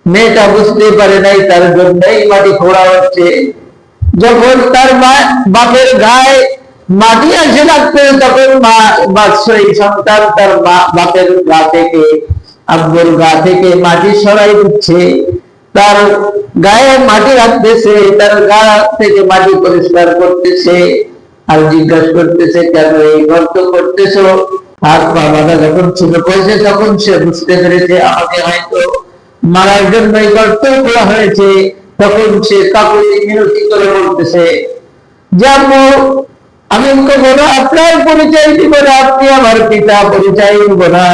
মেয়েটা বুঝতে পারে নাই তার জন্যই মাটি খোঁড়া হচ্ছে। যখন তার বাপের গায়ে মাটি আসে লাগবে, তখন মা বাৎসরিক সন্তান তার বাপের গা থেকে, আব্বুর গা থেকে মাটি সরাই দিচ্ছে, তার গায়ে মাটি রাখতেছে, তার গা থেকে মাটি পরিষ্কার করতেছে, আর জিজ্ঞাসা করতেছে কেন এই গর্ত করতেছো। হাত পা বাঁধা যখন ছিল কয়েছে, তখন সে বুঝতে পেরেছে আমাকে হয়তো মারার জন্য এই গর্ত করা হয়েছে। তখন সে কাকুতি মিনতি করে বলতেছে যে আম্মু, আমি কখনো আপনার পরিচয় দিব না, আপনি আমার পিতা পরিচয় দিব না।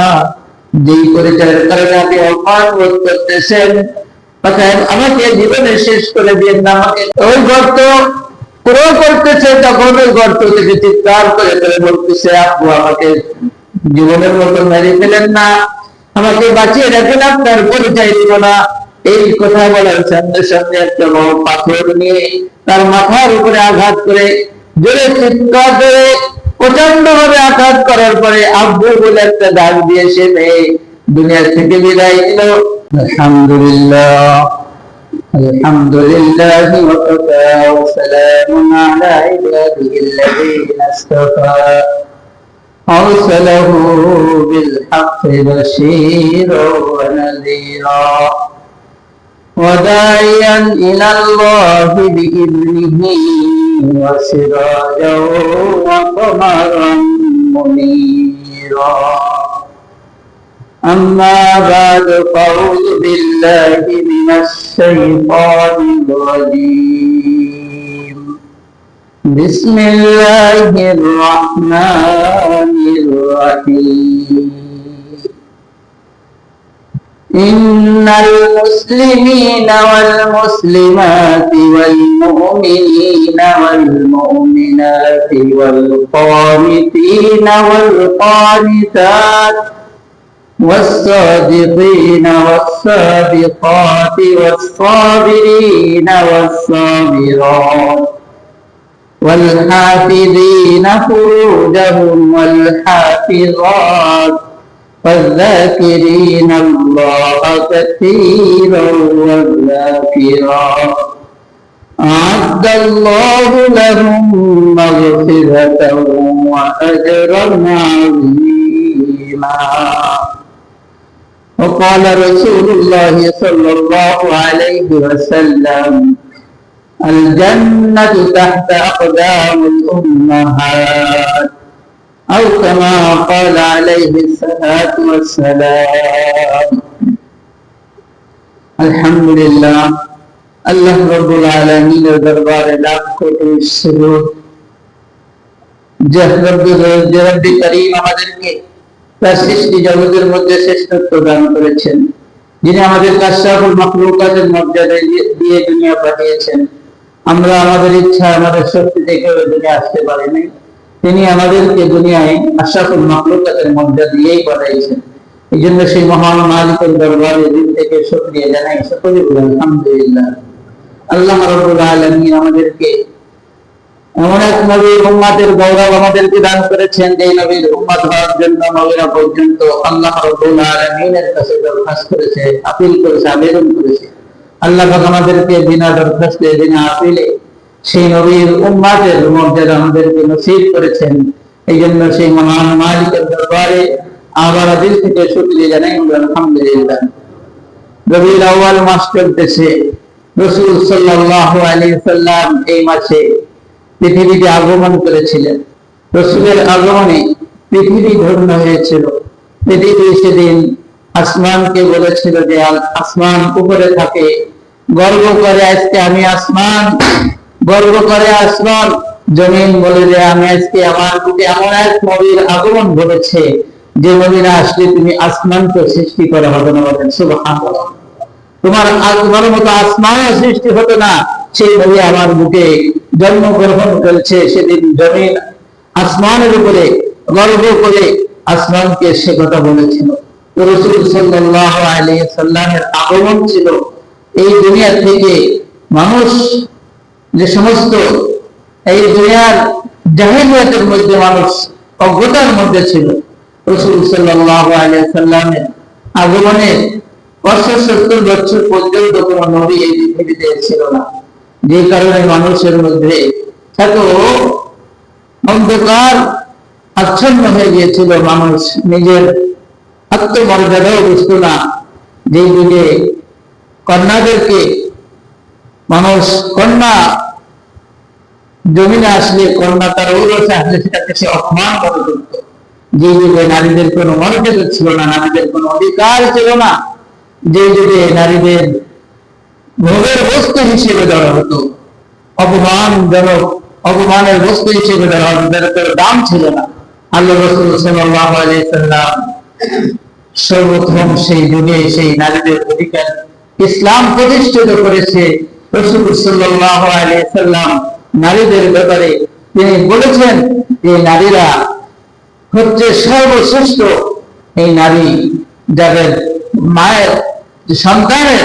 যেই পরিচয়ের কারণে আপনি অপমান বোধ করতেছেন, আমাকে জীবনে শেষ করে দিন না। আমাকে ওই গর্ত পুরো করতেছে, তখন ওই গর্ত থেকে চিৎকার করে করে বলতেছে আব্বু, আমাকে জীবনের মতো মেরে ফেলেন না, আমাকে বাঁচিয়ে রাখেন, আপনার পরিচয় দিব না। এই কথা বলার সঙ্গে সঙ্গে একটা বড় পাথর নিয়ে তার মাথার উপরে আঘাত করে জোরে চিৎকার করে প্রচন্ড ভাবে আঘাত করার পরে আব্বু বলে একটা ডাক দিয়ে সে মেয়ে দুনিয়া থেকে বিদায় নিল। আলহামদুলিল্লাহ, আলহামদুলিল্লাহ ওয়াকাফা ওয়া সালামুন আলা ইবাদিহিল্লাযীনা ইসতাফা আরসালাহু বিল হাক্কি বাশীরাও ওয়া নাযীরা وداعيا إلى الله بإذنه وسراجا وقمرا منيرا. أما بعد فأعوذ بالله من الشيطان الرجيم. بسم الله الرحمن الرحيم. إن المسلمين والمسلمات والمؤمنين والمؤمنات والقانتين والقانتات والصادقين والصادقات والصابرين والصابرات والحافظين فروجهم والحافظات والذاكرين الله كثيرا والذاكرات أعد الله لهم مغفرة وأجرا عظيما. وقال رسول الله صلى الله عليه وسلم الجنة تحت أقدام الأمهات أو كما قال عليه الصلاة والسلام. الحمد لله, আল্লাহ রাব্বুল আলামিনের দরবারে লাখ কোটি সুজুদ। যে রব্বি করিম আমাদেরকে তার সৃষ্টি জগতের মধ্যে শ্রেষ্ঠত্ব দান করেছেন, যিনি আমাদেরকে আশরাফুল মাখলুকাতের মর্যাদা দিয়ে দুনিয়া পাঠিয়েছেন। আমরা আমাদের ইচ্ছা আমাদের শক্তি থেকে দুনিয়া আসতে পারিনি, তিনি আমাদেরকে দুনিয়ায় আশরাফুল মাখলুকাতের মধ্যে দিয়েই পাঠাইছেন। এই জন্য সেই মহান মালিকের দরবারে দিল থেকে শুকরিয়া জানাই, সকলে বলি আলহামদুলিল্লাহ। আল্লাহ রাব্বুল আলামিন আমাদেরকে এমন এক নবীর উম্মতের গৌরব আমাদেরকে দান করেছেন, যে নবীর উম্মত হওয়ার জন্য নবীরা পর্যন্ত আল্লাহ রাব্বুল আলামিনের কাছে দরখাস্ত করেছে, আপিল করেছে, আবেদন করেছে। আল্লাহ আমাদেরকে বিনা দরখাস্তে বিনা আপিলে সেই নবীর উম্মতের মর্যাদা আমাদেরকে নসিব করেছেন। এই জন্য সেই মহান মালিকের দরবারে আবার দিল থেকে শুকরিয়া জানাই, আলহামদুলিল্লাহ। রবিউল আউয়াল মাস চলতেছে, রাসূল সাল্লাল্লাহু আলাইহি সাল্লাম এই মাসে পৃথিবীতে আগমন করেছিলেন। রাসূলের আগমনে পৃথিবী ধন্য হয়েছিল। পৃথিবী সেদিন আসমানকে বলেছিল যে আসমান উপরে থাকে, গর্ব করে আজকে আমি আসমান, গর্ব করে আসমান। জমিন বলে যে আমি আজকে আমার বুকে এমন এক নবীর আগমন ঘটেছে, যে নবীরা আসলে তুমি আসমানকে সৃষ্টি করা হবে না। বলেন সুবহানাল্লাহ। তোমার মতো আসমান সৃষ্টি হতো না, সেই নবী আমার বুকে জন্মগ্রহণ করেছে। সেদিন জমিন আসমানের উপরে গর্ব করে আসমানকে সে কথা বলেছিল। রাসূল সাল্লাল্লাহু আলাইহি সাল্লামের আগমন ছিল এই দুনিয়া থেকে মানুষ যে সমস্ত এই দুনিয়ার জাহিলিয়াতের মধ্যে মানুষ অজ্ঞতার মধ্যে ছিল, রাসূল সাল্লাল্লাহু আলাইহি সাল্লামের আগমনের 570 বছর পর্যন্ত কোন নবী এই পৃথিবীতে ছিল না, যে কারণে মানুষের মধ্যে এত অন্ধকার আচ্ছন্ন হয়ে গিয়েছিল, মানুষ নিজের আত্মমর্যাদাও বুঝত না। যে যুগে কন্যাদেরকে মানুষ, কন্যা জমিনে আসলে, কন্যা তার ঔরসে আসলে সেটাকে সে অপমান করে করত। যে যুগে নারীদের কোনো মর্যাদা ছিল না, নারীদের কোনো অধিকার ছিল না, যে যুগে নারীদের ভোগের বস্তু হিসেবে ধরা হতো, অপমানজনক, অপমানের বস্তু হিসেবে ধরা হতো, তাদের কোনো দাম ছিল না। আল্লাহ রাসূল সাল্লাল্লাহু আলাইহি সাল্লাম সর্বপ্রথম সেই যুগে সেই নারীদের অধিকার ইসলাম প্রতিষ্ঠিত করেছে। রাসূল সাল্লাল্লাহু আলাইহি সাল্লাম নারীদের ব্যাপারে তিনি বলেছেন যে নারীরা হচ্ছে সর্বশ্রেষ্ঠ। এই নারী যাদের মায়ের সন্তানের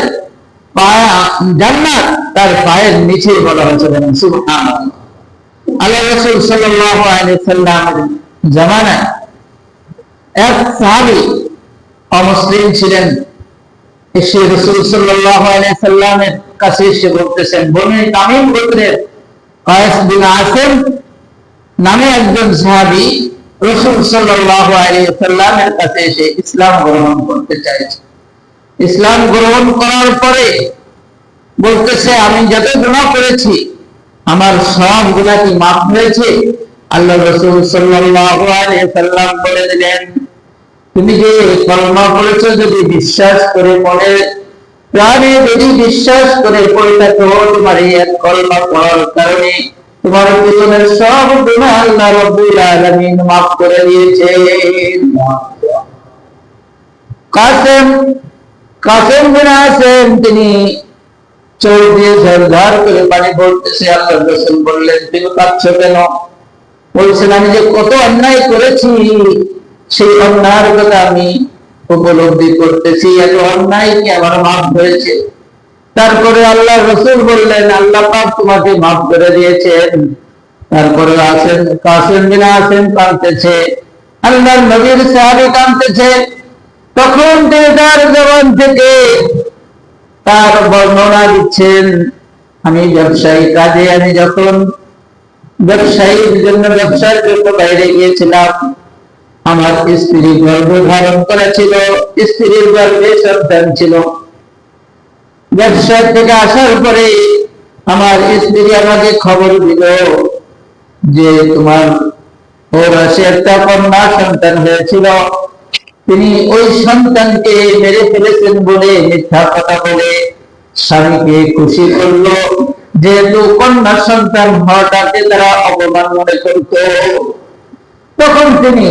জান্নাত তার পায়ের নিচে বলা হয়েছে। সুবহানাল্লাহ। আল্লাহ রাসূল সাল্লাল্লাহু আলাইহি সাল্লামের জামানায় এক সাহাবী অমুসলিম ছিলেন, এসে রাসূল সাল্লাল্লাহু আলাইহি সাল্লামের কাছে এসে বলতেছেন, বনী তামিম গোত্রের কায়েস বিন আসিম নামে একজন সাহাবী রাসূল সাল্লাল্লাহু আলাইহি সাল্লামের কাছে এসে ইসলাম গ্রহণ করতে চাইছে। ইসলাম গ্রহণ করার পরে বলতেছে, আমি যত গুনাহ করেছি আমার সব গুনাহ কি মাফ হয়েছে? আল্লাহ রাসূল সাল্লাল্লাহু আলাইহি সাল্লাম বলে দিলেন, তুমি যে কলমা পড়েছো, যদি বিশ্বাস করে মনে প্রাণে যদি বিশ্বাস করে পড়ে থাকো, তোমার এই এক কলমা পড়ার কারণে তোমার জীবনের সব গুনাহ আল্লাহ রাব্বুল আলামিন মাফ করে দিয়েছেন। কাসেম বিন আসিম তিনি চোখ দিয়ে ঝরঝর করে পানি পড়তেছে। আল্লাহ রাসূল বললেন, তুমি কাঁদছো কেন? বলছেন, আমি যে কত অন্যায় করেছি সেই অন্যায়ের কথা আমি উপলব্ধি করতেছি, এত অন্যায় কি আমার মাফ হয়েছে? তারপরে আল্লাহ রাসূল বললেন, আল্লাহ পাক তোমাকে মাফ করে দিয়েছেন। তারপরে কাসেম বিন আসিম কাঁদতেছে, আল্লাহর নবীর সাহাবী কাঁদতেছে। তখন তিনি তার জবান থেকে তার বর্ণনা দিচ্ছেন, আমি ব্যবসায়ী কাজে, আমি যখন ব্যবসায়ীর জন্য ব্যবসার জন্য বাইরে গিয়েছিলাম, আমার স্ত্রী গর্ভ ধারণ করেছিল, স্ত্রীর গর্ভে সন্তান ছিল। ব্যবসা থেকে আসার পরে আমার স্ত্রী আমাকে খবর দিল যে তোমার ওরসে একটা কন্যা সন্তান হয়েছিল, তিনি ওই সন্তানকে মেরে ফেলেছেন বলে মিথ্যা কথা বলে স্বামীকে খুশি করলো, যেহেতু কন্যা সন্তান হওয়াটাকে তারা অপমান মনে করত। তখন তিনি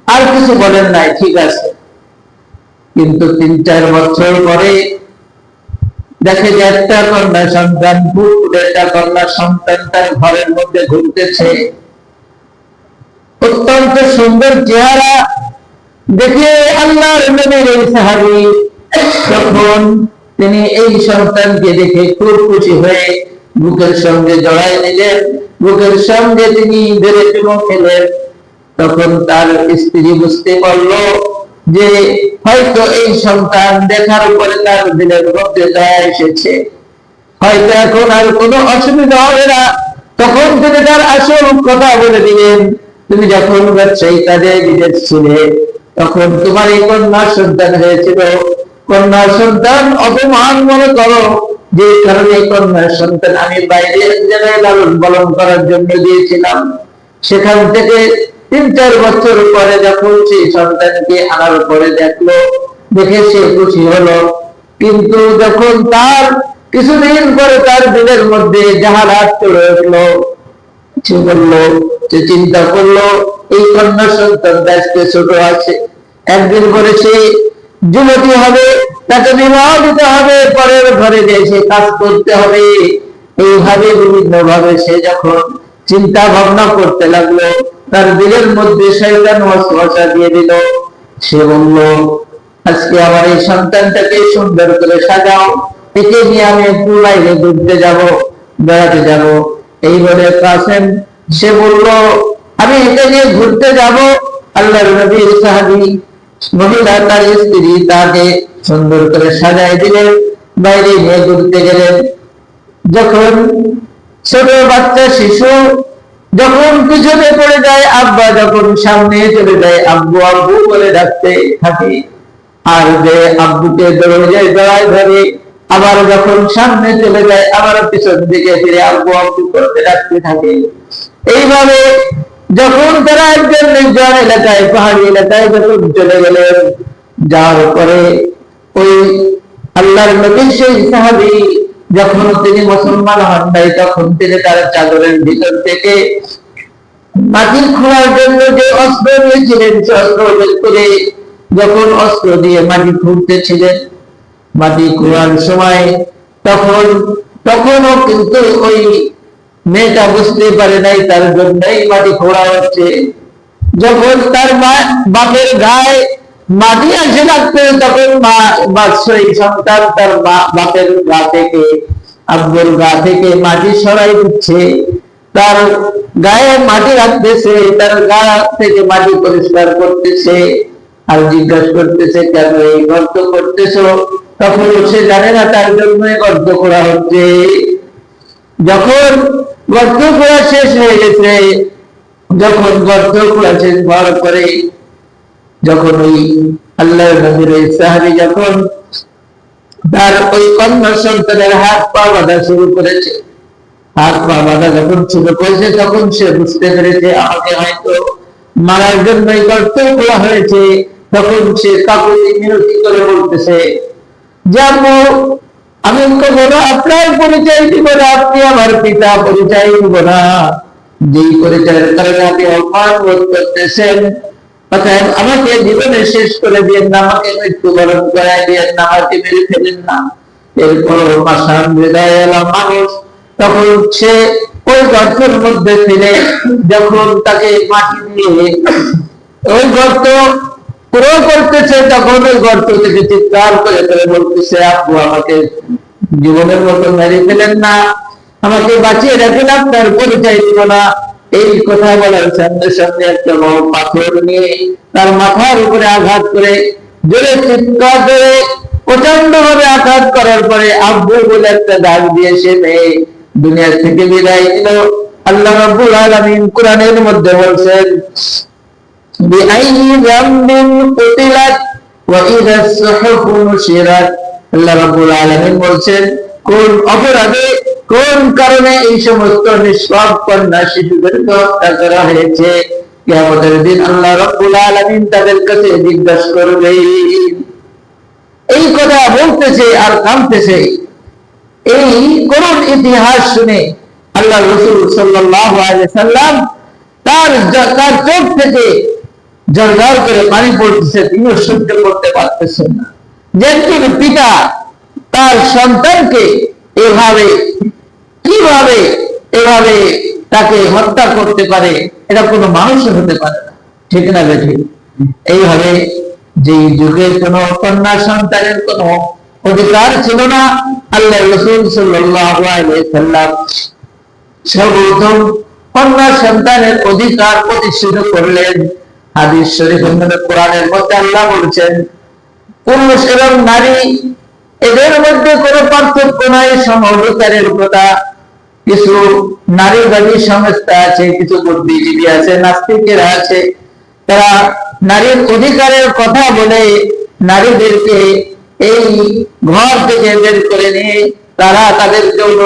আর কিছু বলেন নাই, ঠিক আছে। কিন্তু 3-4 বছর পরে দেখে যে একটা কন্যা সন্তান, একটা কন্যা সন্তান তার ঘরের মধ্যে ঘুরতেছে, অত্যন্ত সুন্দর চেহারা দেখে আল্লাহর নবীর এই সাহাবী তখন তিনি এই সন্তানকে দেখে খুব খুশি হয়ে বুকের সঙ্গে জড়ায় নিলেন, বুকের সঙ্গে তিনি ধরে চুমো খেলেন। তখন তার স্ত্রী বুঝতে পারলো যে হয়তো এই সন্তান দেখার পরে তার দিলের মধ্যে দয়া এসেছে, হয়তো এখন আর কোনো অসুবিধা হবে না। তখন তিনি তার আসল কথা বলে দিলেন, তুমি যখন ব্যবসায়ী কাজে বিদেশ ছিলে, তখন তোমার এই কন্যা সন্তান হয়েছিল, কন্যা সন্তান অপমান মনে করো, যে কারণে কন্যা সন্তান আমি বাইরে এক জায়গায় লালন পালন করার জন্য দিয়েছিলাম। সেখান থেকে 3-4 বছর পরে যখন সেই সন্তানকে আনার পরে দেখলো, দেখে সে খুশি হলো, কিন্তু যখন তার কিছুদিন পরে তার দিলের মধ্যে জাহালাত চলে এলো, সে বললো, সে চিন্তা করলো এই কন্যা সন্তান দেশকে ছোট আছে, একদিন পরে সে যুবতী হবে, তাকে বিবাহ দিতে হবে, পরের ঘরে গিয়ে সে কাজ করতে হবে। এইভাবে বিভিন্ন ভাবে সে যখন চিন্তা ভাবনা করতে লাগলো, তার দিলের মধ্যে শয়তান ওয়াসওয়াসা দিয়ে দিল। সে বলল, আজকে আমার এই সন্তানটাকে সুন্দর করে সাজাও, একে নিয়ে আমি একটু বাইরে ঘুরতে যাব, বেড়াতে যাব। এই বলে কাসেম সে বলল, আমি একে নিয়ে ঘুরতে যাব। আল্লাহর নবীর সাহাবী মহিলা তার স্ত্রী তাকে সুন্দর করে সাজাই দিলেন, বাইরে নিয়ে ঘুরতে গেলেন। যখন ছোট বাচ্চা শিশু যখন পিছনে পড়ে যায়, আব্বা যখন সামনে চলে যায়, আব্বু আব্বু বলে ডাকতে থাকে, আর যে আব্বুকে দৌড়ে জড়ায় ধরে, আবার যখন সামনে চলে যায় আবার পিছন দিকে ফিরে আব্বু আব্বু করতে ডাকতে থাকে। এইভাবে যখন তারা একজন নির্জন এলাকায়, পাহাড়ি এলাকায় যখন চলে গেলেন, যাওয়ার পরে ওই আল্লাহর নবীর সেই সাহাবী যখন তিনি মুসলমান হন নাই, তখন তিনি তার চাদরের ভিতর থেকে মাটি খোঁড়ার জন্য যে অস্ত্র নিয়েছিলেন, সে অস্ত্র বের করে যখন অস্ত্র দিয়ে মাটি খুঁড়তেছিলেন, মাটি খোঁড়ার সময় তখনও কিন্তু ওই মেয়েটা বুঝতে পারে নাই তার জন্যই মাটি খোঁড়া হচ্ছে। যখন তার বাপের গায়ে মাটি আসে লাগবে, তখন মা বাৎসরিক সন্তান তার বাপের গা থেকে, আব্বুর গা থেকে মাটি সরাই দিচ্ছে, তার গায়ে মাটি রাখতেছে, তার গা থেকে মাটি পরিষ্কার করতেছে, আর জিজ্ঞাসা করতেছে কেন এই গর্ত করতেছো? তখন সে জানে না তার জন্য গর্ত করা হচ্ছে। যখন গর্ত করা শেষ হয়ে গেছে, যখন গর্ত করা শেষ হওয়ার পরে যখন ওই আল্লাহর নবীর সাহাবী যখন তার ওই কন্যা সন্তানের হাত পা বাঁধা শুরু করেছে, হাত পা বাঁধা যখন শুরু করেছে, তখন সে বুঝতে পেরেছে আমাকে হয়তো মারার জন্যই গর্ত করা হয়েছে। তখন সে কাকুতি মিনতি করে বলতেছে যে আম্মু, আমি কখনো আপনার পরিচয় দিব না, আপনি আমার পিতা পরিচয় দিব না, যেই পরিচয়ের কারণে আপনি অপমান বোধ করতেছেন, অতএব আমাকে জীবনে শেষ করে দিয়ে না, আমাকে মৃত্যুবরণ করাই দিয়ে না, আমাকে মেরে ফেলেন না। এরপর পাষাণ হৃদয় এলাম মানুষ, তখন সে ওই গর্তের মধ্যে ফেলে যখন তাকে মাটি দিয়ে ওই গর্ত পুরো করতেছে, তখন ওই গর্ত থেকে চিৎকার করে করে বলতেছে আব্বু, আমাকে জীবনের মতো মেরে ফেলেন না, আমাকে বাঁচিয়ে রাখেন, আপনার পরিচয় দিব না। এই কথা বলার সামনে সামনে একটা বড় পাথর নিয়ে তার মাথার উপরে আঘাত করে জোরে চিৎকার করে প্রচন্ড ভাবে আঘাত করার পরে আব্বু বলে একটা ডাক দিয়ে সে মেয়ে দুনিয়া থেকে বিদায় নিল। আল্লাহ রাব্বুল আলামিন কোরআনের মধ্যে বলছেন বিআইয়ি যামবিন কুতিলাত ওয়া ইযা সুহুফু নুশিরাত। আল্লাহ রাব্বুল আলামিন বলছেন কোন অপরাধে, কোন কারণে এই সমস্ত নিষ্পাপ কন্যা শিশুদেরকে হত্যা করা হয়েছে, কিয়ামতের দিন আল্লাহ রাব্বুল আলামিন তাদের কাছে জিজ্ঞাসা করবে। এই কথা বলতেছে আর কাঁদতেছে। এই করুণ ইতিহাস শুনে আল্লাহ রাসূল সাল্লাল্লাহু আলাইহি সাল্লাম তার চোখ থেকে ঝরঝর করে পানি পড়তেছে, তিনিও সহ্য করতে পারতেছেন না যে একজন পিতা তার সন্তানকে কিভাবে এভাবে তাকে হত্যা করতে পারে, এটা কোনো মানুষ হতে পারে না, ঠিক না বেঠিক? এইভাবে যে যুগে কোন কন্যা সন্তানের কোন অধিকার ছিল না, আল্লাহ রাসূল সাল্লাল্লাহু আলাইহি সাল্লাম সর্বপ্রথম কন্যা সন্তানের অধিকার প্রতিষ্ঠিত করলেন। হাদিস শরীফ কোরআনের মধ্যে আল্লাহ বলছেন পুরুষ এবং নারী এদের মধ্যে কোনো পার্থক্য নাই, সমাধিকারের কথা। কিছু নারীবাদী সংস্থা আছে, কিছু বুদ্ধিজীবী আছে, নাস্তিকেরা আছে, তারা নারীর অধিকারের কথা বলে নারীদেরকে এই ঘর থেকে বের করে নিয়ে তারা তাদের জন্য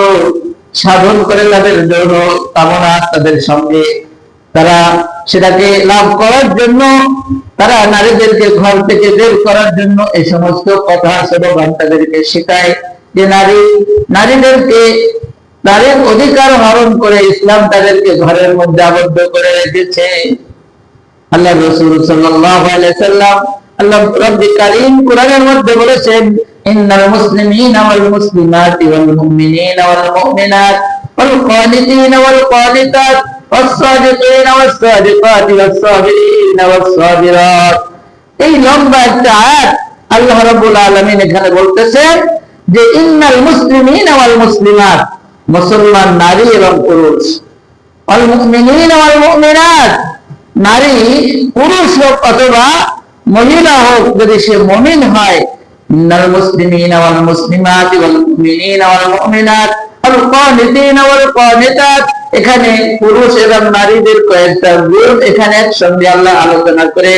সাধন করে, তাদের জন্য কামনা তাদের সঙ্গে তারা সেটাকে লাভ করার জন্য তারা নারীদেরকে ঘর থেকে বের করার জন্য এই সমস্ত কথা স্লোগান তাদেরকে শেখায় যে নারীদেরকে নারীর অধিকার হরণ করে ইসলাম তাদেরকে ঘরের মধ্যে আবদ্ধ করে রেখেছে। আল্লাহ রাসূল সাল্লাল্লাহু আলাইহি সাল্লাম আল্লাহ রাব্বুল কারীম কোরআনের মধ্যে বলেছেন ইন্নাল মুসলিমিনা ওয়াল মুসলিমাতি ওয়াল মুমিনিনা ওয়াল মুমিনাত ওয়াল কানিতিনা ওয়াল কানিতাত والصادقين والصادقات والصابرين والصابرات। এই লম্বা একটা আয়াত আল্লাহ রাব্বুল আলামিন এখানে বলতেছেন যে ইন্নাল মুসলিমিনা ওয়াল মুসলিমাত, মুসলমান নারী এবং পুরুষ, ওয়াল মুমিনিনা ওয়াল মুমিনাত, নারী পুরুষ হোক অথবা মহিলা হোক, যদি সে মুমিন হয় ইন্নাল মুসলিমিনা ওয়াল মুসলিমাতি ওয়াল মুমিনিনা ওয়াল মুমিনাত ওয়াল কানিতিনা ওয়াল কানিতাত। এখানে পুরুষ এবং নারীদের কয়েকটা গুণ এখানে একসঙ্গে আল্লাহ আলোচনা করে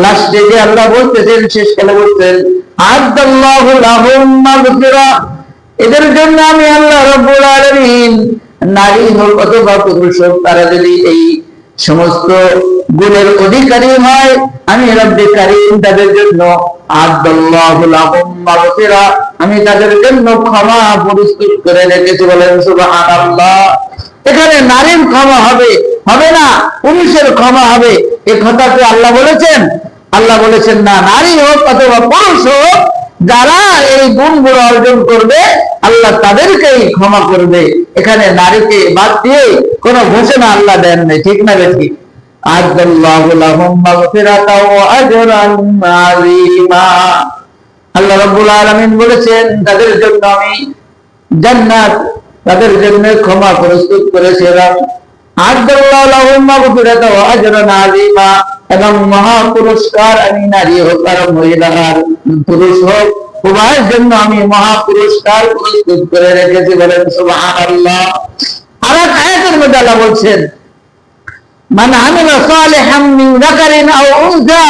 লাস্টে যে আল্লাহ বলতেছেন, শেষকালে বলছেন আদাল্লাহু লাহুম মাগফিরা, এদের জন্য আমি আল্লাহ রাব্বুল আলামিন, নারী হোক অথবা পুরুষ হোক, তারা যদি এই সমস্ত গুণের অধিকারী হয়, আমি রব্বে কারীম তাদের জন্য আদাল্লাহু লাহুম মাগফিরা, আমি তাদের জন্য ক্ষমা প্রস্তুত করে রেখেছি। বলেন সুবহানাল্লাহ। এখানে নারীর ক্ষমা হবে, হবে না পুরুষের ক্ষমা হবে, এ কথাটি আল্লাহ বলেছেন? আল্লাহ বলেছেন না, নারী হোক অথবা পুরুষ হোক, যারা এই গুণগুলো অর্জন করবে আল্লাহ তাদেরকেই ক্ষমা করবে। এখানে নারীকে বাদ দিয়ে কোনো ঘোষণা আল্লাহ দেন নাই, ঠিক না বেঠিক? আদাল্লাহু লাহুম মাগফিরাতাও ওয়া আজরান আযীমা। আল্লাহ রাব্বুল আলামিন বলেছেন তাদের জন্য আমি জান্নাত, তাদের জন্য ক্ষমা প্রস্তুত করেছি, এবং আদাল্লাহু লাহুম মাগফিরাতাও ওয়া আজরান আযীমা, এবং মহা পুরস্কার আমি নারী হোক আর মহিলা আর পুরুষ হোক উভয়ের জন্য আমি মহা পুরস্কার প্রস্তুত করে রেখেছি। বলেন সুবহানাল্লাহ। আর এক আয়াতের মধ্যে আল্লাহ বলছেন মান আমিলা সালিহাম মিন যাকারিন আও উনসা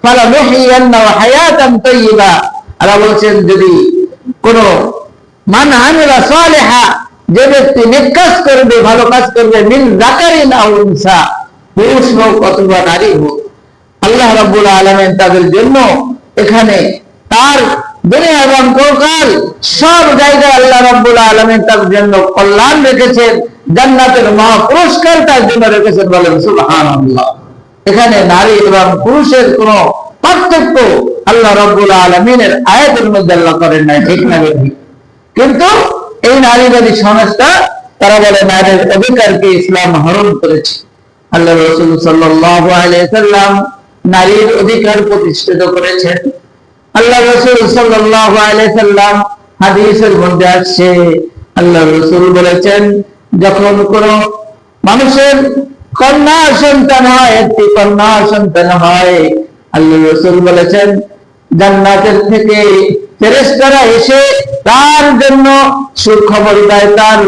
ফালানুহয়িয়ান্নাহু হায়াতান তাইয়্যিবা। আল্লাহ বলছেন যদি কোন মান আমিলা সালিহা, যে ব্যক্তি নেক কাজ করবে, ভালো কাজ করবে, মিন যাকারিন আও উনসা, পুরুষ হোক অথবা নারী হোক, আল্লাহ রাব্বুল আলামিন তাদের জন্য এখানে তার দুনিয়া এবং পরকাল সব জায়গায় আল্লাহ রাব্বুল আলামিন তার জন্য কল্যাণ রেখেছেন, জান্নাতের মহা পুরস্কার তার জন্য রেখেছেন। বলেন সুবহানাল্লাহ। এখানে নারী এবং পুরুষের কোন পার্থক্য আল্লাহ রাব্বুল আলামিনের আয়াতের মধ্যে আল্লাহ করেন নাই, ঠিক না বেঠিক? কিন্তু এই নারীবাদী সমাজটা তারা বলে নারীর অধিকারকে ইসলাম হরণ করেছে। আল্লাহ রাসূল সাল্লাল্লাহু আলাইহি সাল্লাম নারীর অধিকার প্রতিষ্ঠিত করেছেন। আল্লাহ রাসূল সাল্লাল্লাহু আলাইহি সাল্লাম হাদিসের মধ্যে আছে, আল্লাহ রাসূল বলেছেন যখন কোন মানুষের কন্যা সন্তান হয়, একটি কন্যা সন্তান হয়, আল্লাহ রাসূল বলেছেন জান্নাতের থেকে ফেরেশতারা এসে তার জন্য সুখবর দেয়, তার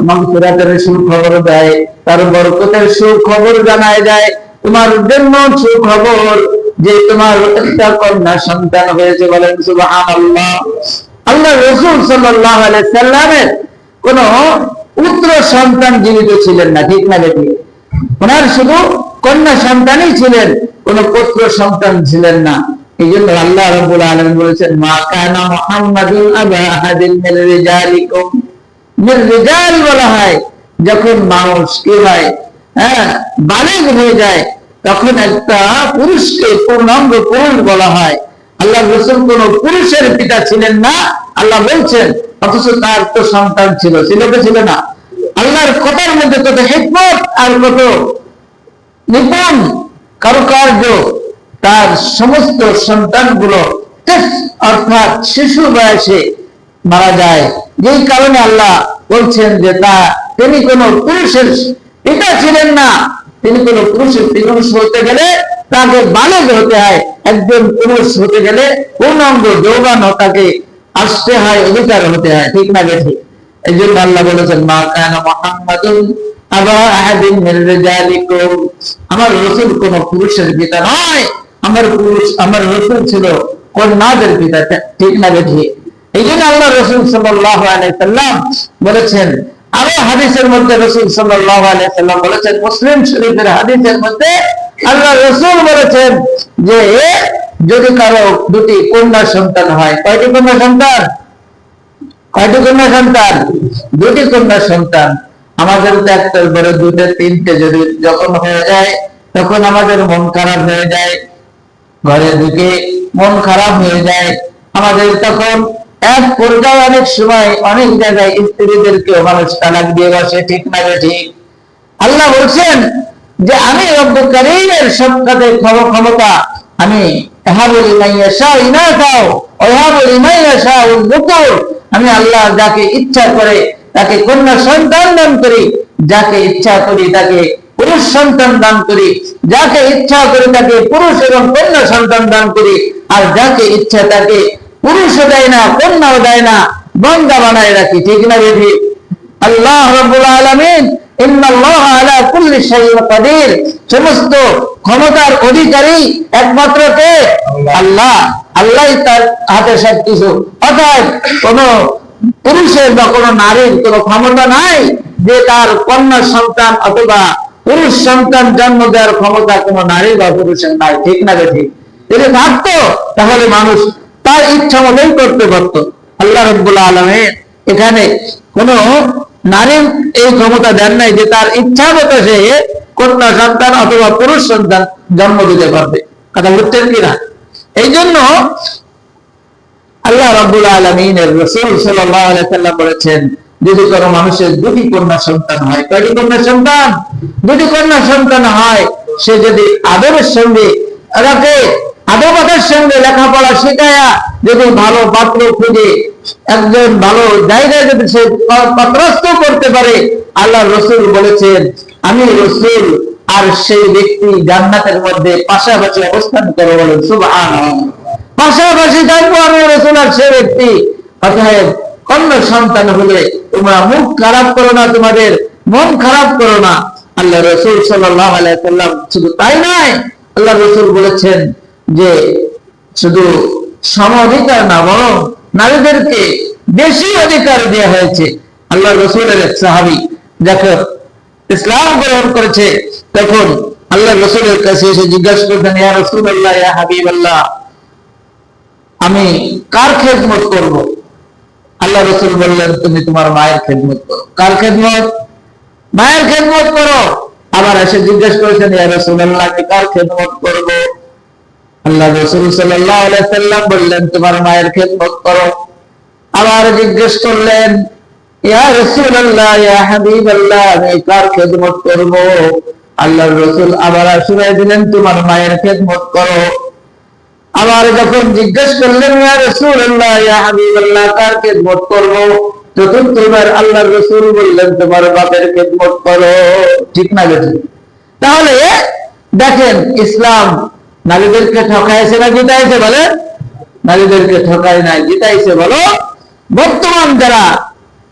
মাগফিরাতের সুখবর দেয়, তার বরকতের সুখবর জানায় যায়। তোমার জন্য সুখবর যে তোমার একটা কন্যা সন্তান হয়েছে। বলেন সুবহানাল্লাহ। আল্লাহ রাসূল সাল্লাল্লাহু আলাইহি সাল্লামের কোন পুত্র সন্তান জীবিত ছিলেন না, ঠিক না বেঠিক? ওনার শুধু কন্যা সন্তানই ছিলেন, কোন পুত্র সন্তান ছিলেন না। এই জন্য আল্লাহ রাব্বুল আলামিন বলেছেন মা কানা মুহাম্মাদুন আবা আহাদিন মির রিজালিকুম। মির রিজাল বলা হয় যখন মানুষ কি হয়, বালিগ হয়ে যায়, তখন একটা পুরুষকে পূর্ণাঙ্গ পুরুষ বলা হয়। আল্লাহ রাসূল কোন পুরুষের পিতা ছিলেন না, আল্লাহ বলছেন, অথচ তার তো সন্তান ছিল, ছিল কি ছিল না? আল্লাহর কথার মধ্যে কত হিকমত আর কত নিপুণ কারুকার্য। তার সমস্ত সন্তানগুলো অর্থাৎ শিশু বয়সে মারা যায়, যেই কারণে আল্লাহ বলছেন যে তিনি কোন পুরুষের পিতা ছিলেন না। তিনি কোন পুরুষ হতে গেলে তাকে বালিগ হতে হয়, একজন পুরুষ হতে গেলে পূর্ণাঙ্গ যৌবন তাকে আসতে হয়, অধিকার হতে হয়, ঠিক না বেঠিক? এই জন্য আল্লাহ বলেছেন মা কানা মুহাম্মাদুন আবা আহাদিন মির রিজালিকুম। আমার রাসূল কোন পুরুষের পিতা নয়, আমার রাসূল ছিল কন্যাদের পিতা, ঠিক না বেঠিক? এই জন্য আল্লাহ রাসূল সাল্লাল্লাহু আলাইহি সাল্লাম বলেছেন, আরো হাদিসের মধ্যে রাসূল সাল্লাল্লাহু আলাইহি সাল্লাম বলেছেন, মুসলিম শরীফের হাদিসের মধ্যে আল্লাহ রাসূল বলেছেন যে যদি কারো দুটি কন্যা সন্তান হয়, কয়টি কন্যা সন্তান? কয়টি কন্যা সন্তান? দুটি কন্যা সন্তান। আমাদের তো একটা বড় দুটো তিনটে যদি যখন হয়ে যায় তখন আমাদের মন খারাপ হয়ে যায়, ঘরে ঢুকে মন খারাপ হয়ে যায় আমাদের। তখন এক পর্যায়ে অনেক সময় অনেক জায়গায় স্ত্রীদেরকেও মানুষ তালাক দিয়ে বসে, ঠিক না বেঠিক? আল্লাহ বলছেন যে আমি রব্বুল কারীমের সবকাতে ক্ষমতা, আমি আমি আল্লাহ যাকে ইচ্ছা করে তাকে কন্যা সন্তান দান করি, যাকে ইচ্ছা করি তাকে পুরুষ সন্তান দান করি, যাকে ইচ্ছা করি তাকে পুরুষ এবং কন্যা সন্তান দান করি, আর যাকে ইচ্ছা তাকে পুরুষও দেয় না, কন্যাও দেয় না, বন্ধা বানায় রাখি, ঠিক না বেঠি? আল্লাহ রাব্বুল আলামিন ইন্নাল্লাহা আলা কুল্লি শাইইন কাদির, সমস্ত ক্ষমতার অধিকারী একমাত্র কে? আল্লাহ। আল্লাহই তার হাতে সবকিছু। অর্থাৎ কোন পুরুষের বা কোন নারীর কোন ক্ষমতা নাই যে তার কন্যা সন্তান অথবা পুরুষ সন্তান জন্ম দেওয়ার ক্ষমতা কোন নারী বা পুরুষের নাই, ঠিক না বেঠি? যদি থাকতো তাহলে মানুষ তার ইচ্ছা মতোই করতে পারত। আল্লাহ রাব্বুল আলামিন এখানে কোন নারীর এই ক্ষমতা দেন নাই যে তার ইচ্ছা মতো সে কন্যা সন্তান অথবা পুরুষ সন্তান জন্ম দিতে পারবে। কথা বুঝছেন কিনা? এই জন্য আল্লাহ রাব্বুল আলামিনের রাসূল সাল্লাল্লাহু আলাইহি ওয়াসাল্লাম বলেছেন, যদি কোনো মানুষের দুটি কন্যা সন্তান হয়, কয়টি কন্যা সন্তান? দুটি কন্যা সন্তান হয়, সে যদি আদবের সঙ্গে রাখে, আদবতার সঙ্গে লেখাপড়া শেখায়া যদি ভালো পাত্র খুঁজে একজন ভালো জায়গায় যদি সে পাত্রস্থ করতে পারে, আল্লাহ রাসূল বলেছেন আমি রাসূল আর সেই ব্যক্তি জান্নাতের মধ্যে পাশাপাশি অবস্থান করে, বলেন সুবহানাল্লাহ। পাশাপাশি থাকবো আমি রাসূল আর সেই ব্যক্তি। অতএব কন্যা সন্তান হলে তোমরা মুখ খারাপ করো না, তোমাদের মন খারাপ করো না। আল্লাহ রাসূল সাল্লাল্লাহু আলাইহি ওয়াসাল্লাম শুধু তাই নয়, আল্লাহ রাসূল বলেছেন যে শুধু সম অধিকার না, বরং নারীদেরকে বেশি অধিকার দেওয়া হয়েছে। আল্লাহ রাসূলের এক সাহাবী যখন ইসলাম গ্রহণ করেছে, তখন আল্লাহ রাসূলের কাছে এসে জিজ্ঞাসা করতেন, ইয়া রাসূলুল্লাহ, ইয়া হাবিবাল্লাহ, আমি কার খেদমত করব? আল্লাহ রাসূল বললেন, তুমি তোমার মায়ের খেদমত করো। কার খেদমত? মায়ের খেদমত করো। আবার এসে জিজ্ঞাসা করেছেন, ইয়া রাসূলুল্লাহ, আমি কার খেদমত করব? আল্লাহ রাসূল সাল্লাল্লাহু আলাইহি ওয়াসাল্লাম বললেন, তোমার মায়ের খেদমত করো। আবার জিজ্ঞেস করলেন, ইয়া রাসূলুল্লাহ, ইয়া হাবিবাল্লাহ, আমি কার খেদমত করব? আল্লাহর রাসূল আবার শুনাই দিলেন, তোমার মায়ের খেদমত করো। আবার যখন জিজ্ঞেস করলেন, ইয়া রাসূলুল্লাহ, ইয়া হাবিবাল্লাহ, কার খেদমত করব? চতুর্থবার আল্লাহর রাসূল বললেন, তোমার বাপের খেদমত করো। ঠিক না বেঠিক? তাহলে দেখেন, ইসলাম নারীদেরকে ঠকাইছে না জিতাইছে? বলেন। নারীদেরকে ঠকায় নাই, জিতাইছে। বলো, বর্তমান যারা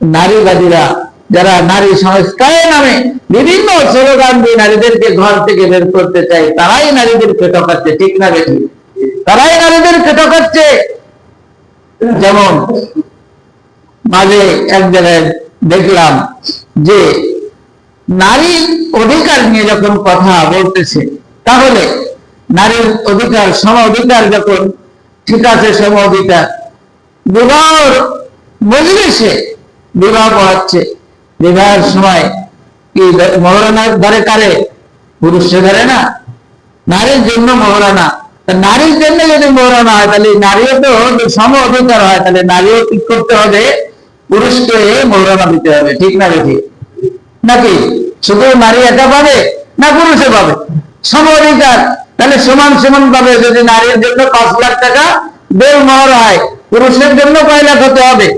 নারীবাদীরা, যারা নারী সংস্কারের নামে বিভিন্ন স্লোগান দিয়ে নারীদেরকে ঘর থেকে বের করতে চায়, তারাই নারীদেরকে ঠকাচ্ছে। ঠিক না বেঠিক? তারাই নারীদেরকে ঠকাচ্ছে। যেমন মাঝে এক জায়গায় দেখলাম যে নারীর অধিকার নিয়ে যখন কথা বলতেছে, তাহলে নারীর অধিকার, সম অধিকার যখন ঠিক আছে, সম অধিকার, বিবাহের মজলিসে বিবাহ পড়াচ্ছে, বিবাহের সময় কি মহরানা ধরে কারে? পুরুষে ধরে না, নারীর জন্য মহরানা। নারীর জন্য যদি মহরানা হয়, তাহলে নারীও তো সম অধিকার হয়, তাহলে নারীও ঠিক করতে হবে, পুরুষকে মহরানা দিতে হবে। ঠিক না বেঠিক? নাকি শুধু নারী একা পাবে না পুরুষে পাবে সম অধিকার? তাহলে সমান সমান ভাবে যদি নারীর জন্য 5 লাখ টাকা বেল মোহর হয়, পুরুষের জন্য কয় লাখ হতে হবে?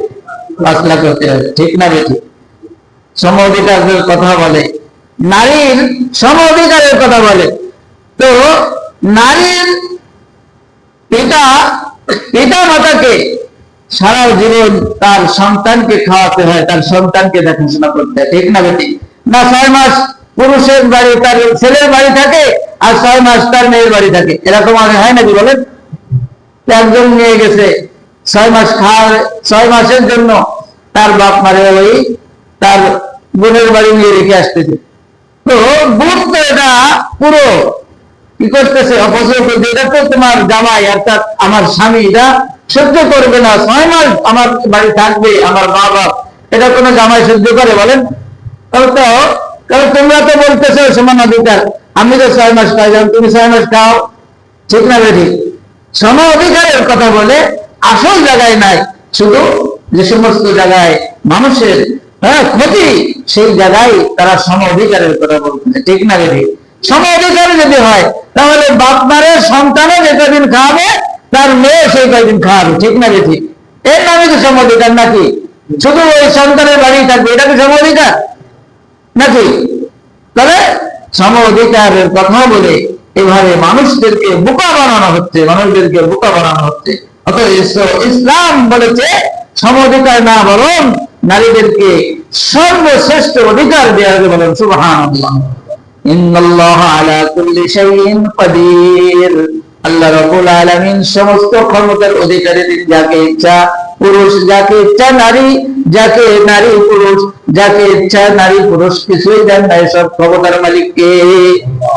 5 লাখ হতে হবে। ঠিক না বেঠিক? সম অধিকারের কথা বলে, নারীর সম অধিকারের কথা বলে। তো নারীর পিতা মাতাকে সারা জীবন তার সন্তানকে খাওয়াতে হয়, তার সন্তানকে দেখাশোনা করতে হয়। ঠিক না বেঠিক? না 6 মাস পুরুষের বাড়ি, তার ছেলের বাড়ি থাকে, আর 6 মাস তার মেয়ের বাড়ি থাকে। এরকম আগে হয় নাকি? বলেন। একজন নিয়ে গেছে 6 মাস খাওয়া, 6 মাসের জন্য তার বাপ মারে ওই তার বোনের বাড়ি নিয়ে রেখে আসতেছে। তো বোন তো এটা পুরো কি করতেছে? অপচয় করছে। এটা তো তোমার জামাই, অর্থাৎ আমার স্বামী, এটা সহ্য করবে না। 6 মাস আমার বাড়ি থাকবে আমার মা বাপ, এটা কোনো জামাই সহ্য করে? বলেন। কারণ তোমরা তো বলতেছো সমান অধিকার, আমি তো 6 মাস খাই, তুমি 6 মাস খাও। ঠিক না বেঠিক? সম অধিকারের কথা বলে আসল জায়গায় নাই, শুধু যে সমস্ত জায়গায় মানুষের ক্ষতি, সেই জায়গায় তারা সম অধিকারের কথা বলতেছে। ঠিক না বেঠিক? সম অধিকার যদি হয়, তাহলে বাপ মারের সন্তানও যে কদিন খাওয়াবে, তার মেয়ে সেই কয়দিন খাওয়াবে। ঠিক না বেঠিক? এর নামে কি সম অধিকার নাকি? শুধু ওই সন্তানের বাড়ি থাকবে, এটা কি সম অধিকার নাকি? তবে সম অধিকারের কথা বলে এভাবে মানুষদেরকে বোকা বানানো হচ্ছে, মানুষদেরকে বোকা বানানো হচ্ছে। অথচ ইসলাম বলেছে সম অধিকার না, বরং নারীদেরকে সর্বশ্রেষ্ঠ অধিকার দেওয়া হবে। বলেন সুবহানাল্লাহ। ইন্নাল্লাহা আলা কুল্লি শাইইন কাদির। আল্লাহ রাব্বুল আলামিন সমস্ত ক্ষমতার অধিকারী, তিনি যাকে ইচ্ছা পুরুষ, যাকে ইচ্ছা নারী, যাকে নারী পুরুষ, যাকে ইচ্ছা নারী পুরুষ কিছুই দেন না, সব ক্ষমতার মালিক কে?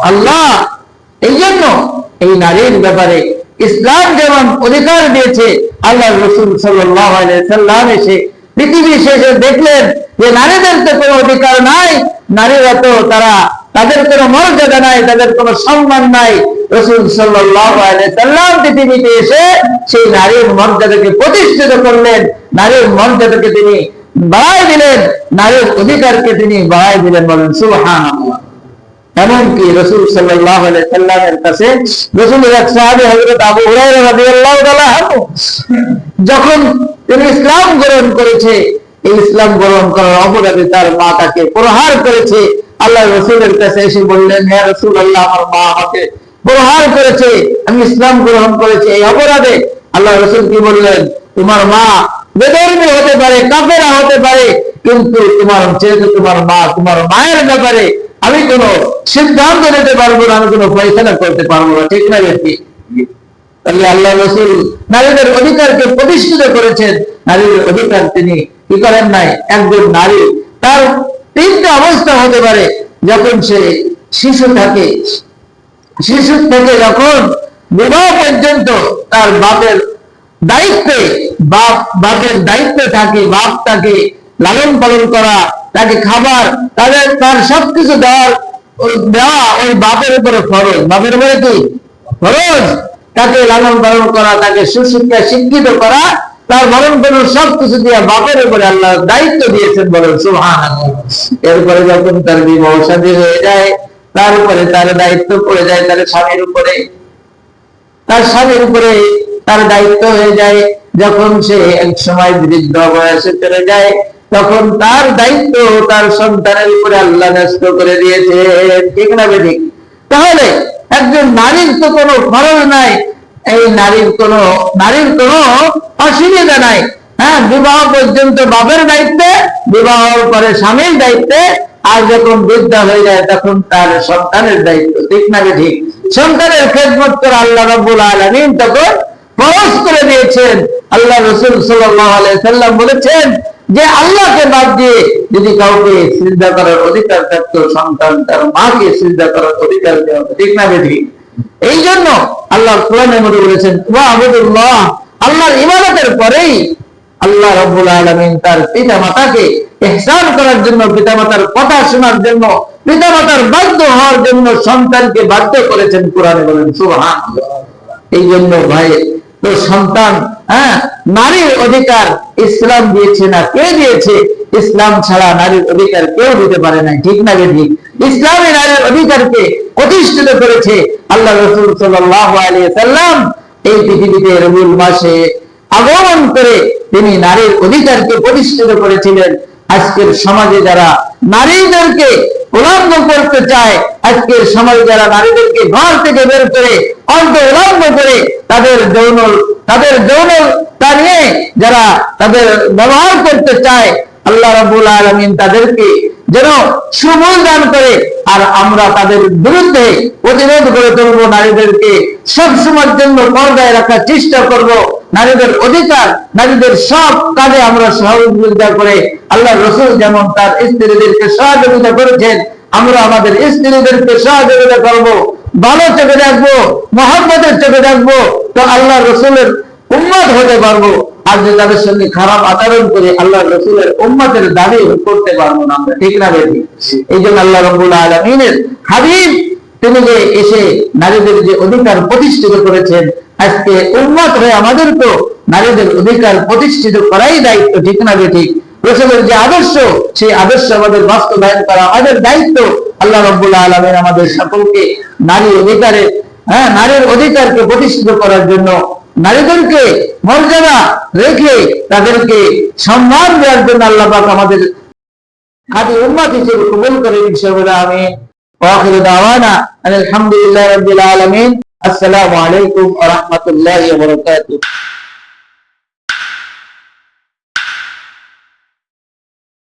আল্লাহ। এই জন্য এই নারীর ব্যাপারে ইসলাম যেমন অধিকার দিয়েছে, আল্লাহ রাসূল সাল্লাল্লাহু আলাইহি সাল্লাম এসে পৃথিবী শেষে দেখলেন যে নারীদের তো কোনো অধিকার নাই, নারীরা তো তাদের কোনো মর্যাদা নাই, তাদের কোনো সম্মান নাই। রাসূল সাল্লাল্লাহু আলাইহি সাল্লাম পৃথিবীতে এসে সেই নারীর মর্যাদাকে প্রতিষ্ঠিত করলেন, নারীর মর্যাদাকে তিনি বাড়াই দিলেন, নারীর অধিকারকে তিনি বাড়াই দিলেন। বলেন সুবহানাল্লাহ। এমনকি রাসূল সাল্লাল্লাহু আলাইহি সাল্লামের কাছে রাসূলের এক সাহাবী হযরত আবু হুরায়রা রাদিয়াল্লাহু তাআলা আনহু, যখন তিনি ইসলাম গ্রহণ করেছে, এই ইসলাম গ্রহণ করার অপরাধে তার মা তাকে প্রহার করেছে। আল্লাহ রাসূলের কাছে এসে বললেন, হে রাসূলুল্লাহ, আমার মা আমাকে প্রহার করেছে, আমি ইসলাম গ্রহণ করেছি এই অপরাধে। আল্লাহ রাসূল কি বললেন, তোমার মা বেধর্মী হতে পারে, কাফেরা হতে পারে, কিন্তু তোমার মা, তোমার মায়ের ব্যাপারে আমি কোন সিদ্ধান্ত নিতে পারবো না, আমি কোন ফয়সালা করতে পারবো না। ঠিক না ব্যক্তি? তাহলে আল্লাহ রাসূল নারীদের অধিকারকে প্রতিষ্ঠিত করেছেন। নারীর অধিকার তিনি কি করেন নাই? একজন নারী তার তিনটা অবস্থা হতে পারে। যখন সে শিশু থাকে, শিশু থেকে যখন বিবাহ পর্যন্ত তার বাপের দায়িত্বে, বাপের দায়িত্বে থাকে, বাপ তাকে লালন পালন করা, তাকে খাবার, তার সবকিছু দেওয়া ওই বাপের উপরে ফরজ। বাপের উপরে কি ফরজ? তাকে লালন পালন করা, তাকে সুশিক্ষা শিক্ষিত করা, তার ভরণ পোষণ সবকিছু দিয়ে বাপের উপরে আল্লাহ দায়িত্ব দিয়েছেন। বলেন সুবহানাল্লাহ। এরপরে যখন তার বিবাহ শাদী হয়ে যায়, তারপরে তার দায়িত্ব পড়ে যায় তার স্বামীর উপরে, তার স্বামীর উপরে তার দায়িত্ব হয়ে যায়। যখন সে এক সময় বৃদ্ধ বয়সে চলে যায়, তখন তার দায়িত্ব তার সন্তানের উপরে আল্লাহ ন্যস্ত করে দিয়েছে। ঠিক না বেঠিক? তাহলে একজন নারীর তো কোনো ফরজ নাই, এই নারীর কোনো অসুবিধা নাই। হ্যাঁ, বিবাহ পর্যন্ত বাপের দায়িত্বে, বিবাহের পরে স্বামীর দায়িত্বে, আর যখন বৃদ্ধা হয়ে যায় তখন তার সন্তানের দায়িত্ব। ঠিক না বেঠিক? সন্তানের খেদমত করে আল্লাহ রাব্বুল আলামিন তখন ফরজ করে দিয়েছেন। আল্লাহ রাসূল সাল্লাল্লাহু আলাইহি সাল্লাম বলেছেন যে আল্লাহকে বাদ দিয়ে যদি কাউকে সিজদা করার অধিকার থাকতো, সন্তান তার মাকে সিজদা করার অধিকার দেওয়া। ঠিক না বেঠিক? এই জন্য আল্লাহ কোরআনের মধ্যে বলেছেন, ওয়া আবুদুল্লাহ, আল্লাহর ইবাদতের পরেই আল্লাহ রাব্বুল আলামিন তার পিতা মাতাকে ইহসান করার জন্য, পিতা মাতার কথা শোনার জন্য, পিতা মাতার বাধ্য হওয়ার জন্য সন্তানকে বাধ্য করেছেন। কোরআনে বলেন সুবহানাল্লাহ। এই জন্য ভাই, তো সন্তান, নারীর অধিকার ইসলাম দিয়েছে না, কে দিয়েছে? ইসলাম ছাড়া নারীর অধিকার কেউ দিতে পারে না। ঠিক না বেঠিক? ইসলামী নারীর অধিকারকে প্রতিষ্ঠিত করেছে। আল্লাহ রাসূল সাল্লাল্লাহু আলাইহি সাল্লাম এই পৃথিবীতে রবিউল মাসে আগমন করে তিনি নারীর অধিকারকে প্রতিষ্ঠিত করেছিলেন। আজকের সমাজে যারা নারীদেরকে উলঙ্গ করতে চায়, আজকের সমাজে যারা নারীদেরকে ঘর থেকে বের করে অর্ধ উলঙ্গ করে তাদের যৌনতা নিয়ে যারা তাদের ব্যবহার করতে চায়, আল্লাহ রাব্বুল আলামিন তাদেরকে যেন সুবল দান করে, আর আমরা তাদের বিরুদ্ধে প্রতিরোধ করে তুলবো। নারীদেরকে সবসময়ের জন্য পর্দায় রাখার চেষ্টা করব। নারীদের অধিকার, নারীদের সব কাজে আমরা সহযোগিতা করে, আল্লাহ রাসূল যেমন তার স্ত্রীদেরকে সহযোগিতা করেছেন, আমরা আমাদের স্ত্রীদেরকে সহযোগিতা করব। ভালো চোখে দেখবো, মহব্বতের চোখে দেখবো, তো আল্লাহ রাসূলের উম্মত হতে পারবো। আর যে তাদের সঙ্গে খারাপ আচরণ করে আল্লাহ রাসূলের উম্মতের দাবি করতে পারবো না আমরা। ঠিক না বেঠিক? এই জন্য আল্লাহ রাব্বুল আলামিনের হাবিব তিনি যে এসে নারীদের যে অধিকার প্রতিষ্ঠিত করেছেন, আজকে উম্মত হয়ে আমাদের তো নারীদের অধিকার প্রতিষ্ঠিত করাই দায়িত্ব। ঠিক না বেঠিক? রাসূলের যে আদর্শ, সেই আদর্শ আমাদের বাস্তবায়ন করা আমাদের দায়িত্ব। আল্লাহ রাব্বুল আলামিন আমাদের সকলকে নারীর অধিকারকে প্রতিষ্ঠিত করার জন্য, নারীদেরকে মর্যাদা রেখে তাদেরকে সম্মান দেওয়ার জন্য আল্লাহ পাক আমাদের খাঁটি উম্মত হিসেবে কবুল করে। ইনশাআল্লাহ আমিন। ওয়া আখিরু দাওয়ানা আলহামদুলিল্লাহি রাব্বিল আলামিন। আসসালামু আলাইকুম ওয়া রাহমাতুল্লাহি ওয়া বারাকাতুহু।